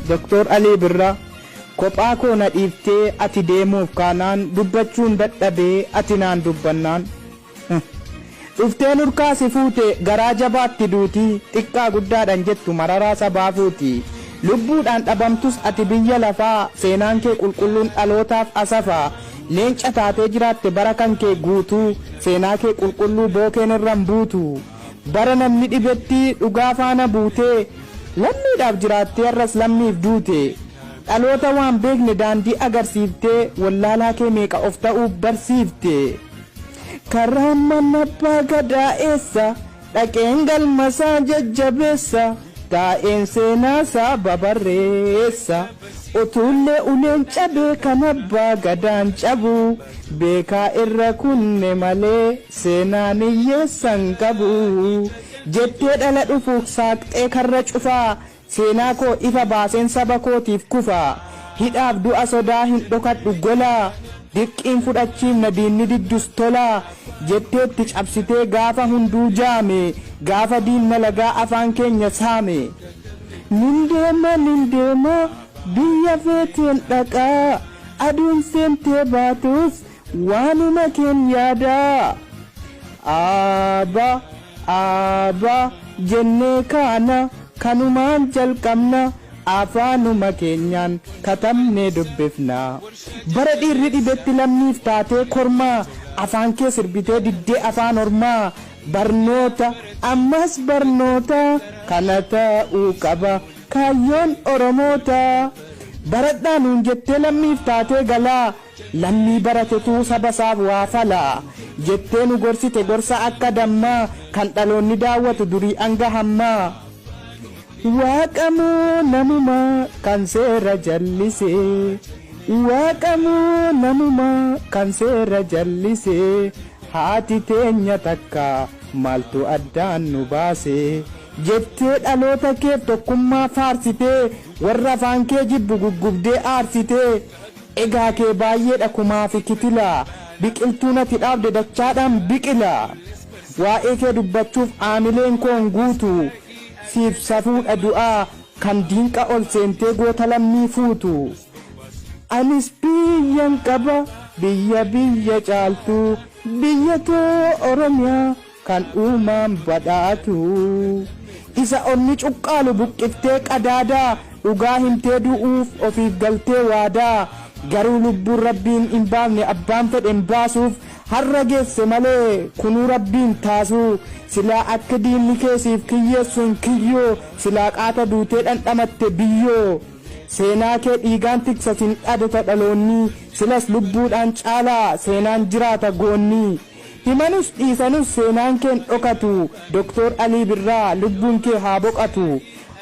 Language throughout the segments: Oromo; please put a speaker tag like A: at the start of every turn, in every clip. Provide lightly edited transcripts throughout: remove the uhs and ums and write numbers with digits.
A: Dr. Ali Birraa kophaa koo na dhiiftee ati deemuuf kaanaan dubbachuun dadhabee ati naan dubbannaan dhuftee nurkaa si fuute garaa jabaatti duutii xiqqaa guddaadhaan jettu mararaa sabaa fuuti lubbuudhaan dhabamtus ati biyya lafaa seenaan kee qulqulluun dhalootaaf asafaa leenca taatee jiraatte bara kan kee guutuu seenaa kee qulqulluu bookeen irraan buutu bara namni dhibetti dhugaa faana buutee lammiidhaaf jiraattee arras lammiif duute dhaloota waan beekne daandii agarsiiftee wallaalaa kee meeqa of ta'uuf barsiifte karaan mana abbaa gadaa eessa dhaqeen galmasaa jajjabeessa taa'een seenaasaa babarreessa utuullee uleen cabee kan abbaa gadaan cabu beekaa irra kunne malee seenaan hiyyeessan qabu jettee dhala dhufuuf saaqxee karra cufaa seenaa koo ifa baaseen saba kootiif kufaa hidhaaf du'a sodaa hin dhokadhu golaa diqqiin fudhachiif na diinni diddus tolaa jetteetti cabsitee gaafa hunduu jaame gaafa diinna lagaa afaan keenya saame nindeema biyya feeteen dhaqaa aduun seentee baatus waanuma keen yaadaa aaba jennee kaana kanumaan jalqabna afaanuma keenyaan katabnee dubbifna bara dhiirri dhibetti lammiif taatee kormaa afaan kee sirbitee diddee afaan ormaa barnoota ammas barnoota kana ta'uu qaba kaayyoon oromoota baradhaanuun jettee lammiif taatee galaa lammii baratetuu saba isaaf waa falaa jettee nu gorsite gorsa akka dammaa kan dhaloonni daawwatu durii hanga hammaa waaqamoo namuma kan seera jallise waaqamoo namuma kan seera jallise haati teenya takka maaltu addaan nu baase jettee dhaloota keef tokkummaa faarsitee warra afaan kee jibbu guggubdee aarsitee egaa kee baay'eedha kumaa fi kitila biqiltuun ati dhaabde dachaadhaan biqila waa'ee kee dubbachuuf aamileen koon guutu siif safuudha du'aa kan diinqa ol seentee goota lammii fuutu anis biyyan qaba biyya caaltu biyya too oromiyaa kan uumaan badhaatu isa onni cuqqaalu buqqiftee qadaadaa dhugaa himtee du'uuf ofiif galtee waadaa garuu lubbuun rabbiin hin baafne abbaan fedhen baasuuf har'a geesse malee kunuu rabbiin taasuu silaa akka diinni keessiif kiyyeessuun kiyyoo silaa qaata duutee dhandhamatte biyyoo seenaa kee dhiigaan tiksasin dhadata dhaloonni silas lubbuudhaan caalaa seenaan jiraata goonni himanus dhiisanus seenaan keen dhokatu Dr. Ali Birraa lubbuun kee haa boqatu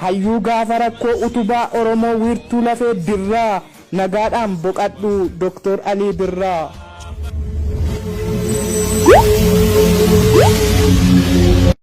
A: hayyuu gaafa rakkoo utubaa oromoo wiirtuu lafee birraa nagaadhaan boqadhu Dr. Ali Birraa